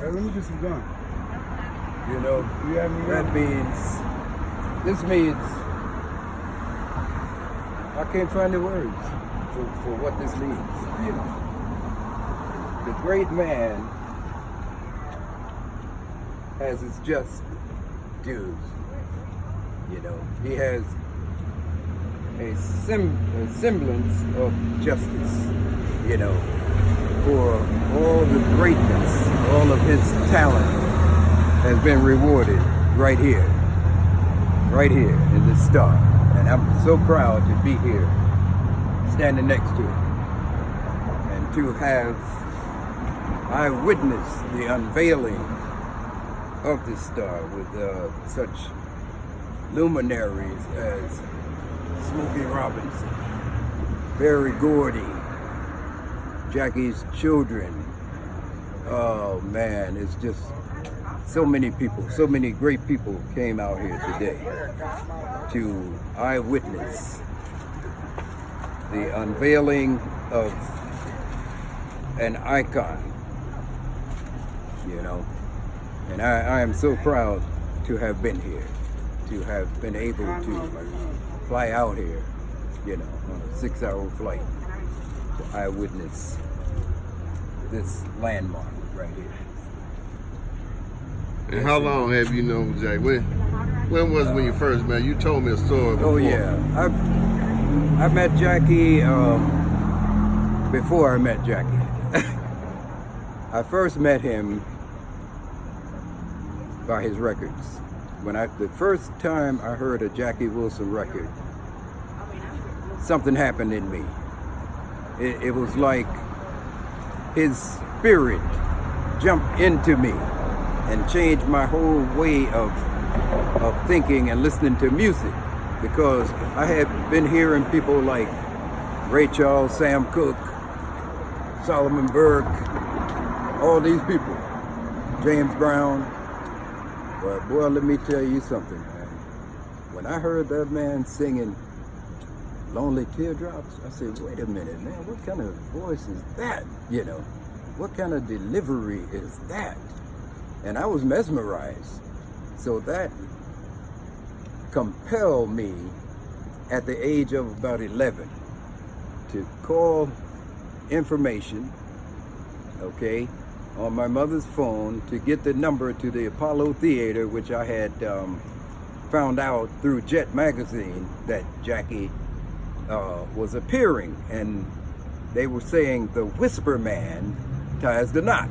Hey, let me get some gum. You know, You have any that gum? this means, I can't find the words for what this means. The great man has his just dues. You know, he has a semblance of justice, you know, for all the greatness, all of his talent has been rewarded right here in this star. And I'm so proud to be here, standing next to it, and to have eyewitnessed the unveiling of this star with such luminaries as Smokey Robinson, Berry Gordy, Jackie's children. Oh man, it's just so many people, so many great people came out here today to eyewitness the unveiling of an icon, you know. And I am so proud to have been here, to have been able to fly out here, you know, on a 6-hour flight to eyewitness this landmark right here. And how long have you known Jack? When was it when you first met? You told me a story before. Oh yeah, I met Jackie before I met Jackie. I first met him by his records. The first time I heard a Jackie Wilson record, something happened in me. It was like his spirit jumped into me and changed my whole way of thinking and listening to music, because I had been hearing people like Ray Charles, Sam Cooke, Solomon Burke, all these people, James Brown. But boy, let me tell you something, man. When I heard that man singing Lonely Teardrops, I said, wait a minute, man, what kind of voice is that? You know, what kind of delivery is that? And I was mesmerized. So that compelled me at the age of about 11 to call information, okay, on my mother's phone to get the number to the Apollo Theater, which I had found out through Jet Magazine that Jackie was appearing, and they were saying the Whisper Man ties the knot,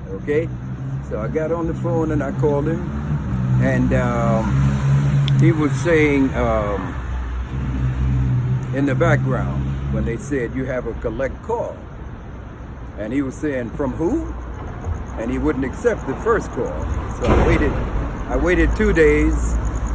okay? So I got on the phone and I called him, and he was saying in the background when they said you have a collect call, and he was saying from who? And he wouldn't accept the first call. So I waited 2 days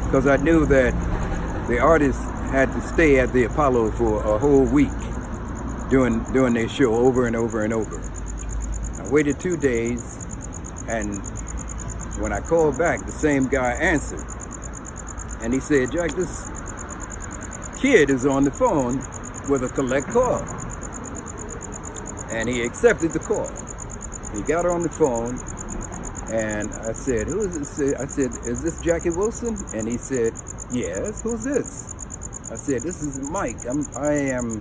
because I knew that the artist had to stay at the Apollo for a whole week doing their show over and over and over. I waited 2 days, and when I called back, the same guy answered. And he said, Jack, this kid is on the phone with a collect call. And he accepted the call. He got on the phone, and I said, who is this? I said, is this Jackie Wilson? And he said, yes, who's this? I said, this is Mike. I am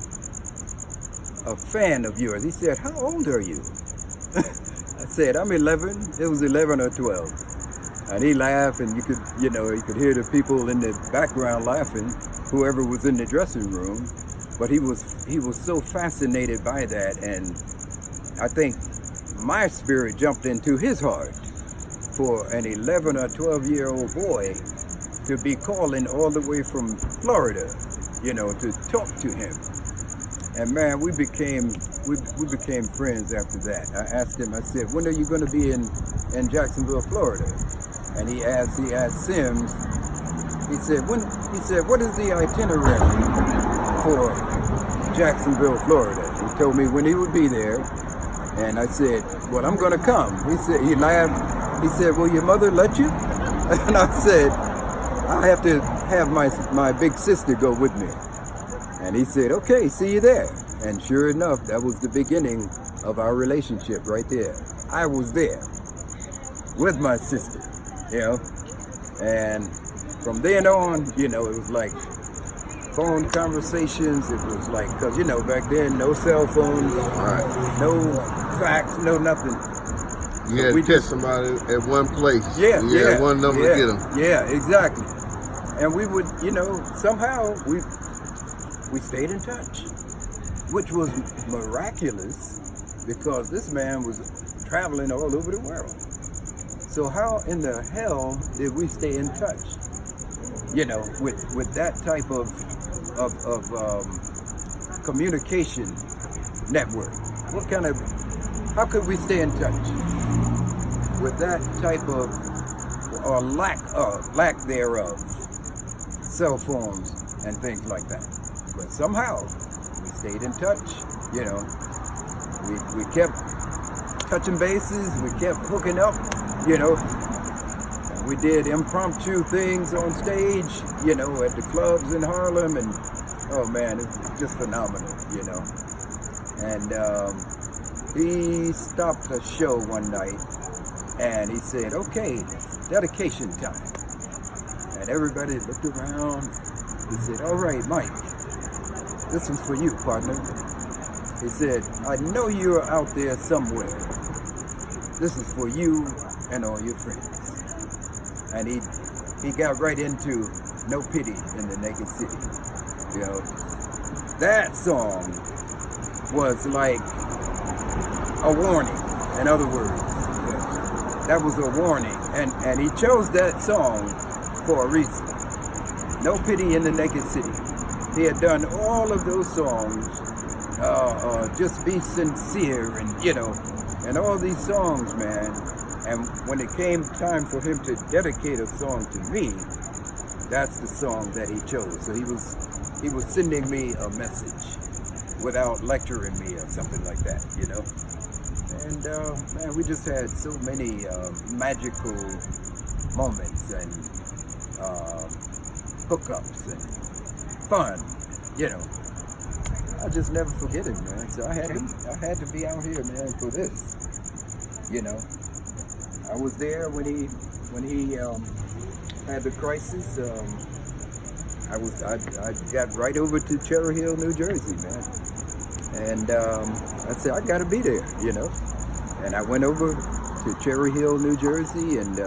a fan of yours. He said, how old are you? I said, I'm 11. It was 11 or 12. And he laughed, and you could hear the people in the background laughing, whoever was in the dressing room. But he was so fascinated by that, and I think my spirit jumped into his heart for an 11 or 12-year-old boy to be calling all the way from Florida, you know, to talk to him. And man, we became friends after that. I asked him, I said, when are you going to be in Jacksonville, Florida? And he asked Sims. He said, what is the itinerary for Jacksonville, Florida? He told me when he would be there. And I said, well, I'm going to come. He laughed. He said, will your mother let you? And I said, I have to have my big sister go with me. And he said, okay, see you there. And sure enough, that was the beginning of our relationship right there. I was there. with my sister, you know. And from then on, you know, it was like phone conversations. It was like, because, you know, back then, no cell phones, Right. no fax, no nothing. You had to catch somebody at one place. Yeah, and you had one number to get them. Yeah, exactly. And we would, you know, somehow we stayed in touch, which was miraculous because this man was traveling all over the world. So how in the hell did we stay in touch? You know, with that type of communication network. How could we stay in touch with that type of, or lack thereof, cell phones and things like that? But somehow we stayed in touch. You know, we kept touching bases, we kept hooking up, you know. And we did impromptu things on stage, you know, at the clubs in Harlem, and oh man, it was just phenomenal, you know. And he stopped the show one night and he said, okay, dedication time. And everybody looked around. He said, all right, Mike, this one's for you, partner. He said, I know you're out there somewhere. This is for you and all your friends. And he got right into No Pity in the Naked City. You know, that song was like a warning. In other words, that was a warning. And he chose that song for a reason. No Pity in the Naked City. He had done all of those songs, Just Be Sincere, and, you know, and all these songs, man. And when it came time for him to dedicate a song to me, that's the song that he chose. So he was sending me a message without lecturing me or something like that, you know. And man, we just had so many magical moments and hookups and fun, you know. I just never forget it, man. So I had to be out here, man, for this, you know. I was there when he had the crisis. I got right over to Cherry Hill, New Jersey, man. And I said, I gotta be there, you know. And I went over to Cherry Hill, New Jersey, and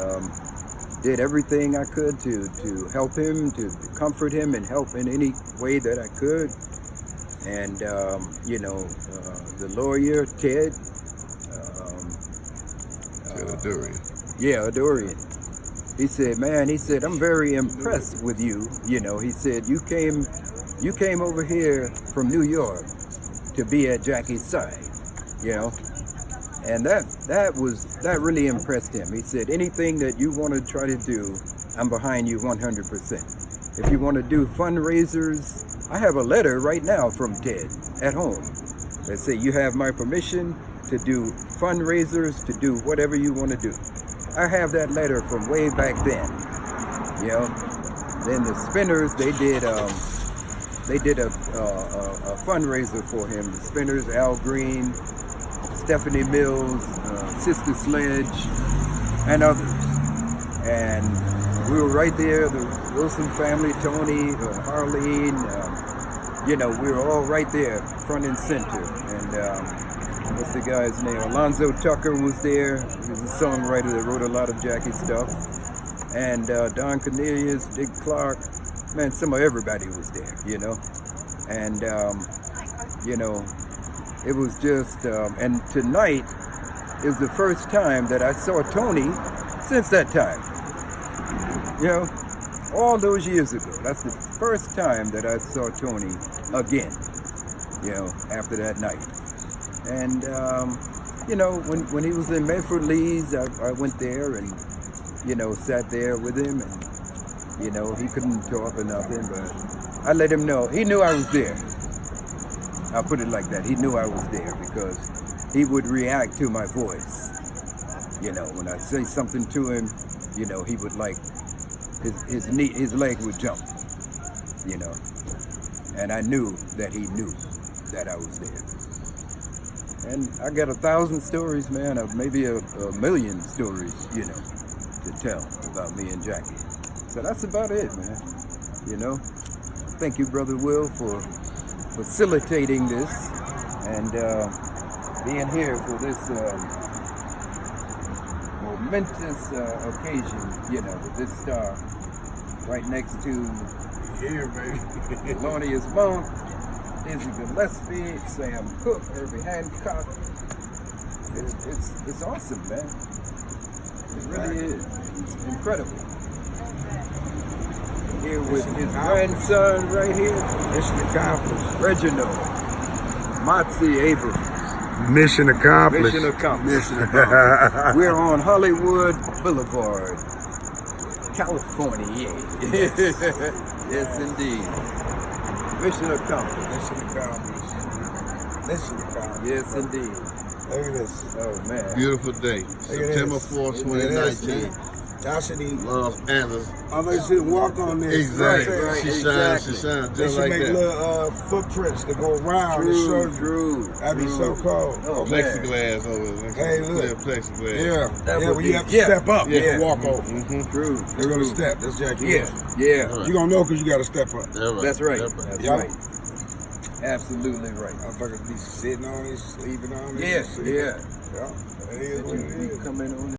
did everything I could to help him, to comfort him, and help in any way that I could. And you know, the lawyer Ted. Durian. Yeah, Durian. He said, man, he said, I'm very impressed with you. You know, he said, you came over here from New York to be at Jackie's side, you know. And that really impressed him. He said, anything that you want to try to do, I'm behind you 100%. If you want to do fundraisers, I have a letter right now from Ted at home that say you have my permission to do fundraisers, to do whatever you want to do. I have that letter from way back then, you know. Then the Spinners, they did a fundraiser for him. The Spinners, Al Green, Stephanie Mills, Sister Sledge, and others. And we were right there, the Wilson family, Tony, Harleen, you know, we were all right there, front and center. And what's the guy's name? Alonzo Tucker was there. He was a songwriter that wrote a lot of Jackie stuff. And Don Cornelius, Dick Clark, man, some of everybody was there, you know. And, you know, it was just, and tonight is the first time that I saw Tony since that time. You know, all those years ago. That's the first time that I saw Tony again, you know, after that night. And, you know, when he was in Medford Lee's, I went there and, you know, sat there with him. And, you know, he couldn't talk or nothing, but I let him know. He knew I was there. I'll put it like that. He knew I was there because he would react to my voice. You know, when I say something to him, you know, he would like, his leg would jump, you know. And I knew that he knew that I was there. And I got 1,000 stories, man, or maybe a million stories, to tell about me and Jackie. So that's about it, man. Thank you, Brother Will, for facilitating this and being here for this momentous occasion, with this star right next to Thelonious Monk, Dizzy Gillespie, Sam Cooke, Herbie Hancock. It's awesome, man. It really is. It's incredible. Here with his grandson right here. Mission accomplished. Reginald Motzi Abrams. Mission accomplished. Mission accomplished. We're on Hollywood Boulevard, California. Yes, indeed. Mission accomplished. Mission accomplished. Mission accomplished. Yes, indeed. Look at this. Oh, man. Beautiful day. September 4th, 2019. Y'all should eat. Los Angeles. They should walk on this. Exactly. Right, She exactly. shines They just should like make that. little footprints that go around and show you. True. That'd be so cool. Oh, man. Plexiglass over there. Hey, look. Clear plexiglass. Yeah. That Yeah, would when be- you have to yeah. step up, you Yeah. can walk over. True. They're gonna step. That's Jackie. Yeah. Yeah. Right. You gonna know because you gotta step up. That's right. That's right. That's Yeah. right. Absolutely right. Motherfuckers be sitting on it, sleeping on it. Yeah. Yeah. That is what it is. Coming on